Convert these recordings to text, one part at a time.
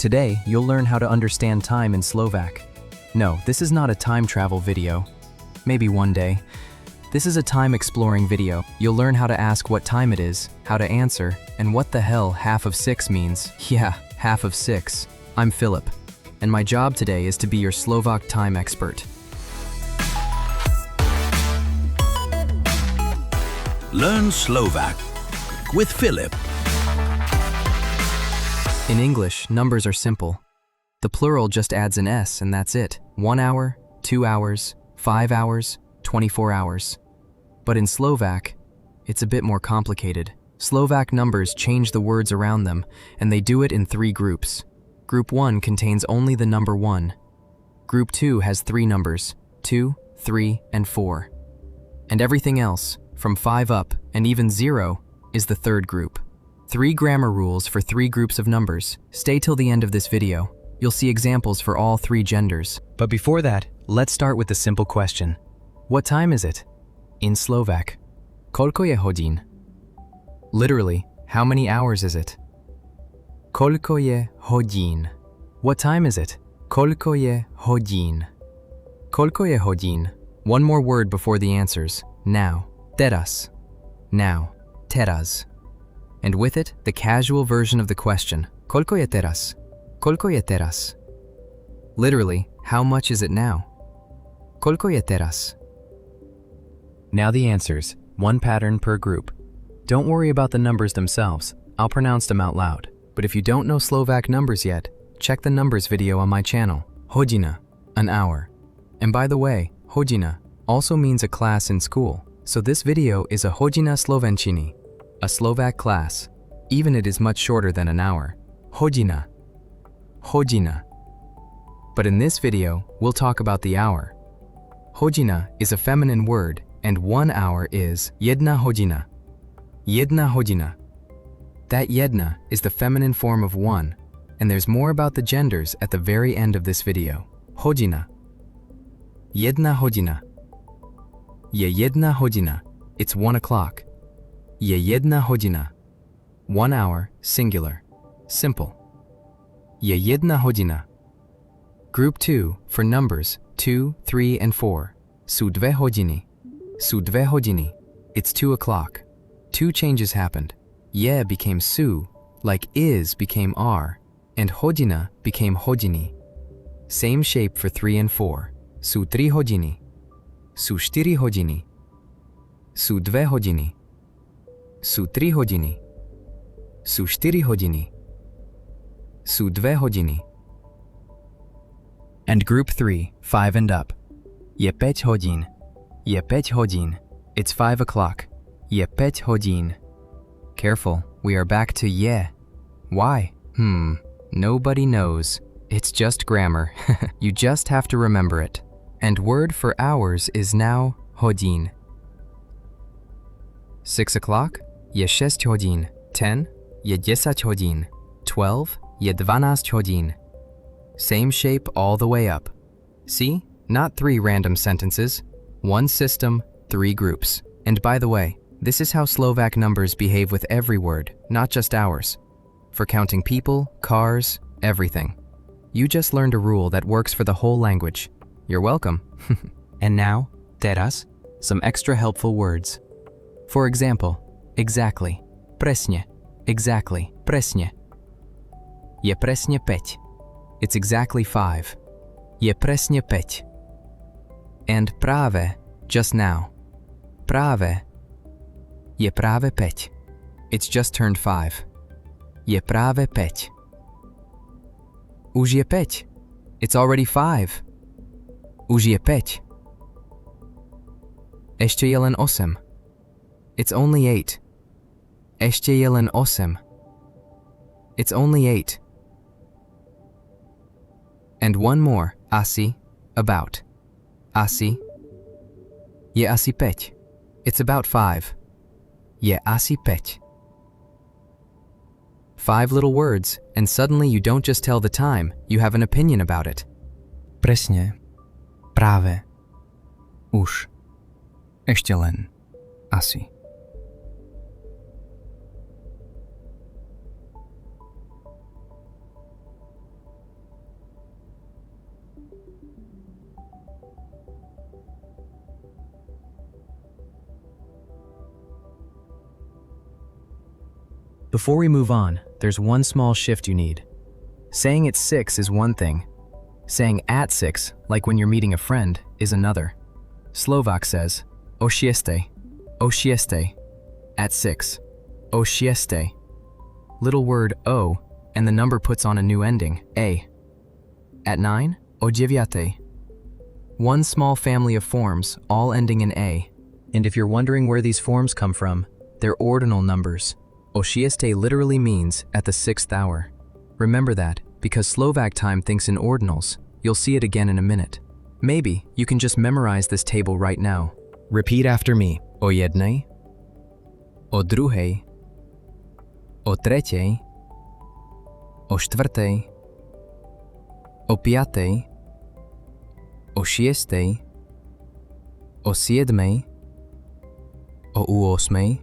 Today, you'll learn how to understand time in Slovak. No, this is not a time travel video. Maybe one day. This is a time-exploring video. You'll learn how to ask what time it is, how to answer, and what the hell half of 6 means. Yeah, half of 6. I'm Philip, and my job today is to be your Slovak time expert. Learn Slovak with Philip. In English, numbers are simple. The plural just adds an S and that's it. 1 hour, 2 hours, 5 hours, 24 hours. But in Slovak, it's a bit more complicated. Slovak numbers change the words around them, and they do it in 3 groups. Group 1 contains only the number 1. Group 2 has 3 numbers, 2, 3, and 4. And everything else, from 5 up, and even 0, is the 3rd group. 3 grammar rules for 3 groups of numbers. Stay till the end of this video. You'll see examples for all 3 genders. But before that, let's start with the simple question. What time is it? In Slovak, koľko je hodín? Literally, how many hours is it? Koľko je hodín? What time is it? Koľko je hodín? Koľko je hodín? One more word before the answers. Now. Teraz. Now. Teraz. And with it, the casual version of the question. Koľko je teraz? Koľko je teraz? Literally, how much is it now? Koľko je teraz? Now the answers, 1 pattern per group. Don't worry about the numbers themselves, I'll pronounce them out loud. But if you don't know Slovak numbers yet, check the numbers video on my channel. Hodina, an hour. And by the way, hodina also means a class in school. So this video is a hodina slovenčiny, a Slovak class, even it is much shorter than an hour. Hodina. Hodina. But in this video, we'll talk about the hour. Hodina is a feminine word, and 1 hour is jedna hodina. Jedna hodina. That jedna is the feminine form of 1, and there's more about the genders at the very end of this video. Hodina. Jedna hodina. Je jedna hodina. It's 1 o'clock. Je jedna hodina. 1 hour, singular. Simple. Je jedna hodina. Group 2, for numbers 2, 3, and 4. Sú dve hodiny. Sú dve hodiny. It's 2 o'clock. 2 changes happened. Je became sú, like is became are, and hodina became hodiny. Same shape for 3 and 4. Sú 3 hodiny. Sú 4 hodiny. Sú 2 hodiny. Sú 3 hodiny. Sú 4 hodiny. Sú 2 hodiny. And group 3, 5 and up. Je 5 hodín. Je 5 hodín. It's 5 o'clock. Je 5 hodín. Careful, we are back to je. Why? Nobody knows. It's just grammar. You just have to remember it. And word for hours is now hodín. 6 o'clock? Je 6 hodín. 10? Je 10 hodín. 12? Je 12 hodín. Same shape all the way up. See? Not 3 random sentences. 1 system, 3 groups. And by the way, this is how Slovak numbers behave with every word, not just hours. For counting people, cars, everything. You just learned a rule that works for the whole language. You're welcome. And now, teraz, some extra helpful words. For example, exactly. Presne. Exactly. Presne. Je presne 5. It's exactly 5. Je presne 5. And práve, just now. Práve. Je práve 5. It's just turned 5. Je práve 5. Už je 5. It's already 5. Už je 5. Ešte je len 8. It's only 8. Ešte je len 8. It's only 8. And one more, asi, about. Asi. Je asi 5. It's about 5. Je asi 5. 5 little words, and suddenly you don't just tell the time, you have an opinion about it. Presne. Práve. Už. Ešte len. Asi. Before we move on, there's one small shift you need. Saying it's 6 is one thing. Saying at 6, like when you're meeting a friend, is another. Slovak says, o šiestej, at 6, o šiestej. Little word o, and the number puts on a new ending, a. At 9, o deviatej. One small family of forms, all ending in a. And if you're wondering where these forms come from, they're ordinal numbers. O šiestej literally means at the 6th hour. Remember that, because Slovak time thinks in ordinals. You'll see it again in a minute. Maybe you can just memorize this table right now. Repeat after me. O jednej, o druhej, o tretej, o štvrtej, o piatej, o šiestej, o siedmej, o ósmej,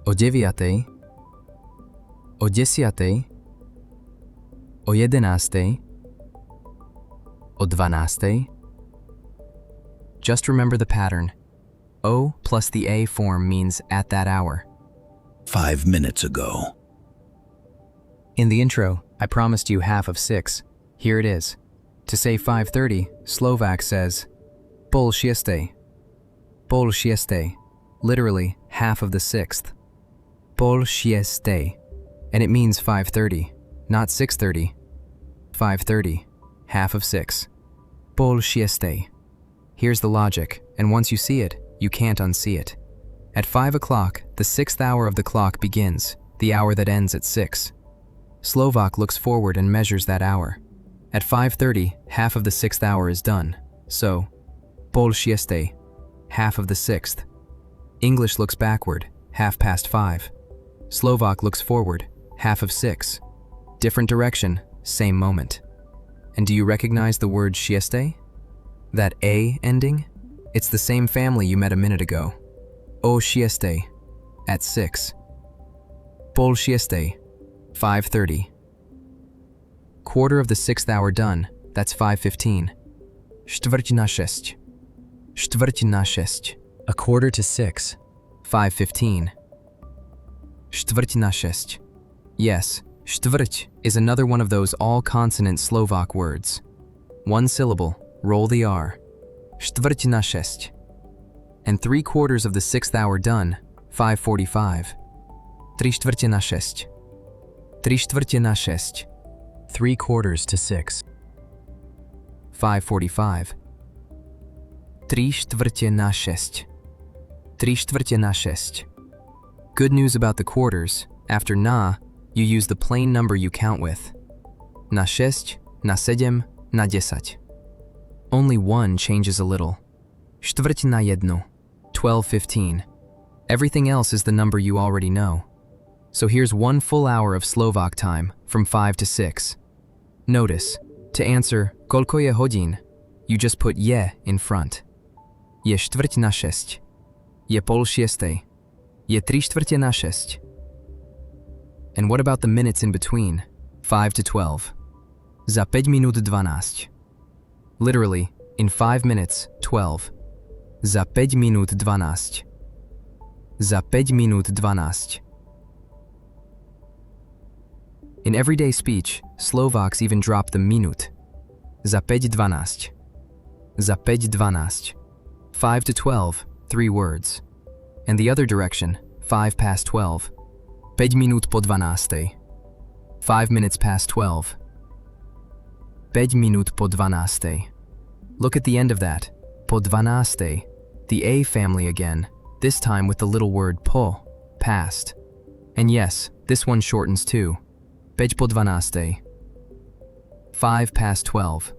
o deviatej, o desiatej, o jedenástej, o dvanástej. Just remember the pattern. O plus the A form means at that hour. 5 minutes ago. In the intro, I promised you half of 6. Here it is. To say 5:30, Slovak says pol šiestej. Pol šiestej, literally half of the 6th. Pol šiestej, and it means 5:30, not 6:30. 5:30, half of 6. Pol šiestej. Here's the logic, and once you see it, you can't unsee it. At 5 o'clock, the 6th hour of the clock begins, the hour that ends at 6. Slovak looks forward and measures that hour. At 5:30, half of the 6th hour is done. So, pol šiestej, half of the 6th. English looks backward, 5:30. Slovak looks forward, half of 6. Different direction, same moment. And do you recognize the word šiestej? That A ending? It's the same family you met a minute ago. O šiestej, at 6. Pol šiestej, 5:30. Quarter of the 6th hour done, that's 5:15. Štvrť na šesť. Štvrť na šesť. A quarter to 6. 5:15. Štvrť na šesť. Yes, štvrť is another one of those all-consonant Slovak words. One syllable, roll the R. Štvrť na šesť. And 3/4 of the 6th hour done, 5:45. Trištvrte na šesť. Trištvrte na šesť. 3/4 to 6. 5:45. Trištvrte na šesť. Trištvrte na šesť. Good news about the quarters. After na, you use the plain number you count with. Na šesť, na sedem, na desať. Only one changes a little. Štvrť na jednu. 12:15. Everything else is the number you already know. So here's one full hour of Slovak time from 5 to 6. Notice, to answer koľko je hodín, you just put je in front. Je štvrť na šesť. Je pol šiestej. Je trištvrte na šesť. And what about the minutes in between? 5 to 12. Za 5 minút 12. Literally, in 5 minutes, 12. Za 5 minút 12. Za 5 minút 12. In everyday speech, Slovaks even drop the minút. Za 5:12. Za 5:12. 5 to 12, 3 words. And the other direction, 5 past 12. 5 minút po 12. 5 minutes past 12. 5 minút po 12. Look at the end of that. Po 12. The A family again, this time with the little word po, past. And yes, this one shortens too. 5 po 12. 5 past 12.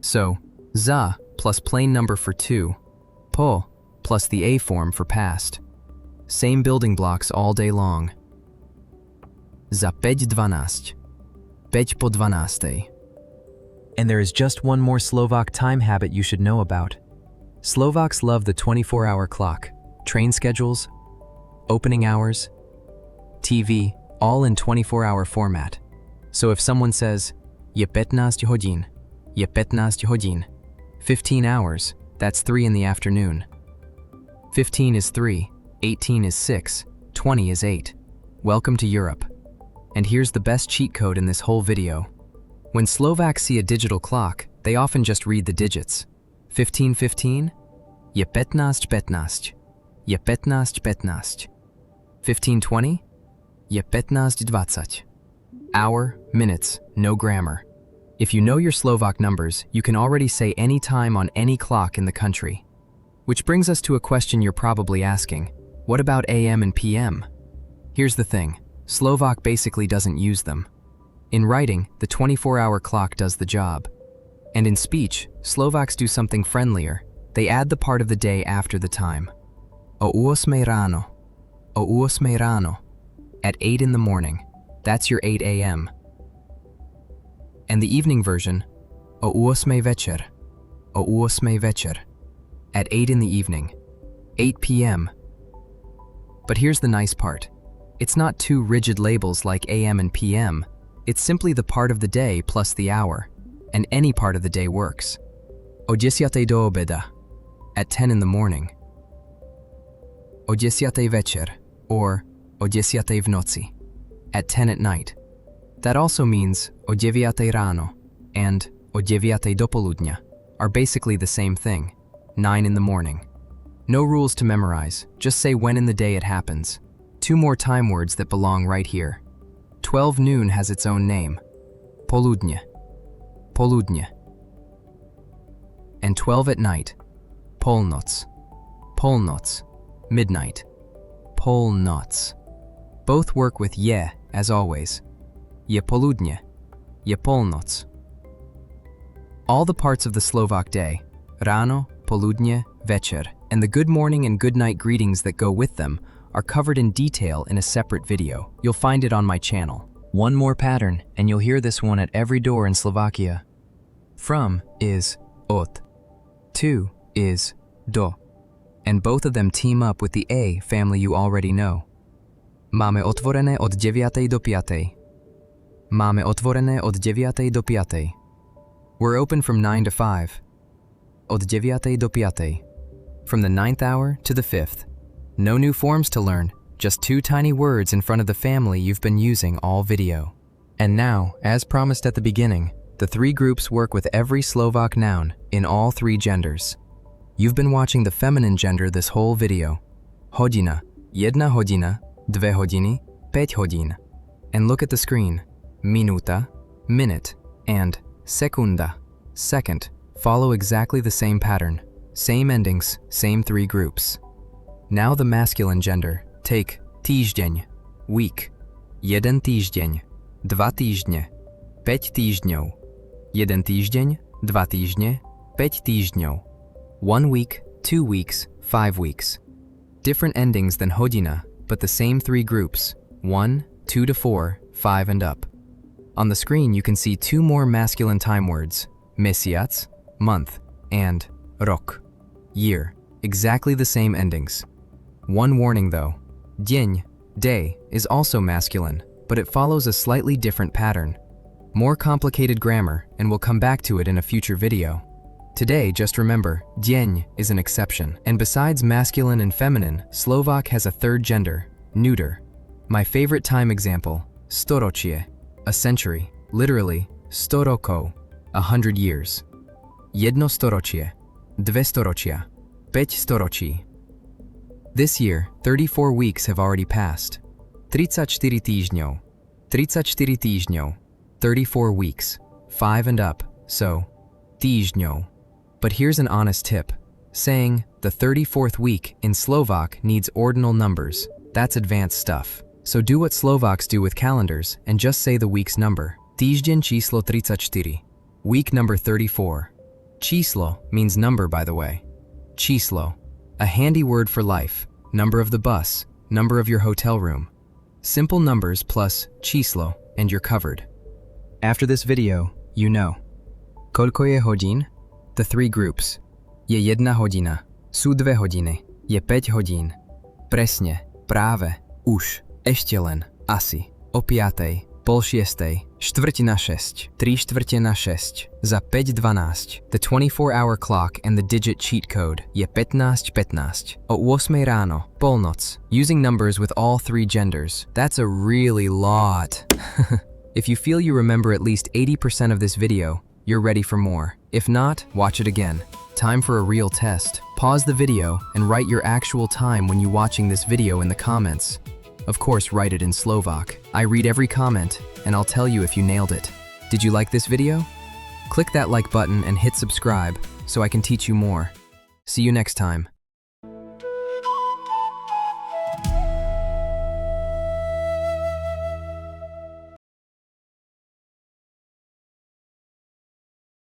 So, za plus plain number for 2, po plus the A form for past. Same building blocks all day long. Za 5:12. 5 po 12. And there is just one more Slovak time habit you should know about. Slovaks love the 24-hour clock, train schedules, opening hours, TV, all in 24-hour format. So if someone says, je 15 hodín, je 15 hodín, 15 hours, that's 3 in the afternoon. 15 is 3, 18 is 6, 20 is 8, welcome to Europe. And here's the best cheat code in this whole video. When Slovaks see a digital clock, they often just read the digits. 15:15 je 15:15 je 15:15. 15:20 je 15:20. Hour, minutes, no grammar. If you know your Slovak numbers, you can already say any time on any clock in the country. Which brings us to a question you're probably asking. What about AM and PM? Here's the thing. Slovak basically doesn't use them. In writing, the 24-hour clock does the job. And in speech, Slovaks do something friendlier. They add the part of the day after the time. O 8 ráno. O 8 ráno. At 8 in the morning. That's your 8 a.m. And the evening version, O 8 večer. O 8 večer. At 8 in the evening. 8 p.m. But here's the nice part. It's not two rigid labels like AM and PM. It's simply the part of the day plus the hour, and any part of the day works. O 10 do obeda, at 10 in the morning. O 10 večer, or o 10 v noci, at 10 at night. That also means o 9 ráno and o 9 dopoludnia are basically the same thing, 9 in the morning. No rules to memorize, just say when in the day it happens. Two more time words that belong right here. 12 noon has its own name. Poludnie. Poludnie. And 12 at night. Polnoc. Polnoc. Midnight. Polnoc. Both work with je, as always. Je poludnie. Je polnoc. All the parts of the Slovak day, ráno, poludnie, večer, and the good morning and good night greetings that go with them are covered in detail in a separate video. You'll find it on my channel. One more pattern, and you'll hear this one at every door in Slovakia. From is od. To is do. And both of them team up with the A family you already know. Máme otvorené od 9 do 5. Máme otvorené od 9 do 5. We're open from 9 to 5. Od 9 do 5. From the 9th hour to the 5th. No new forms to learn, just two tiny words in front of the family you've been using all video. And now, as promised at the beginning, the three groups work with every Slovak noun in all three genders. You've been watching the feminine gender this whole video. Hodina, jedna hodina, dve hodiny, 5 hodín. And look at the screen. Minuta, minute, and sekunda, second, follow exactly the same pattern. Same endings, same three groups. Now the masculine gender. Take týždeň, week. Jeden týždeň, dva týždne, 5 týždňov. Jeden týždeň, dva týždne, 5 týždňov. 1 week, 2 weeks, 5 weeks. Different endings than hodina, but the same three groups. 1, 2 to 4, 5 and up. On the screen you can see two more masculine time words. Mesiac, month, and rok, year. Exactly the same endings. One warning though. Deň, day, is also masculine, but it follows a slightly different pattern. More complicated grammar, and we'll come back to it in a future video. Today, just remember, deň is an exception. And besides masculine and feminine, Slovak has a third gender, neuter. My favorite time example, storočie, a century, literally, sto rokov, 100 years. Jedno storočie, dve storočia, 5 storočí. This year, 34 weeks have already passed. 34 týždňov. 34 týždňov. 34 weeks. 5 and up, so týždňov. But here's an honest tip. Saying the 34th week in Slovak needs ordinal numbers. That's advanced stuff. So do what Slovaks do with calendars and just say the week's number. Týždeň číslo 34. Week number 34. Číslo means number, by the way. Číslo. A handy word for life. Number of the bus, number of your hotel room. Simple numbers plus číslo and you're covered. After this video, you know. Koľko je hodín? The three groups. Je jedna hodina. Sú dve hodiny. Je 5 hodín. Presne. Práve. Už. Ešte len. Asi. O 5. Pol šiestej. štvrť na 6, trištvrte na 6, za 5:12. The 24-hour clock and the digit cheat code je 15:15. O 8 ráno, polnoc. Using numbers with all three genders. That's a really lot. If you feel you remember at least 80% of this video, you're ready for more. If not, watch it again. Time for a real test. Pause the video and write your actual time when you watching this video in the comments. Of course, write it in Slovak. I read every comment, and I'll tell you if you nailed it. Did you like this video? Click that like button and hit subscribe so I can teach you more. See you next time.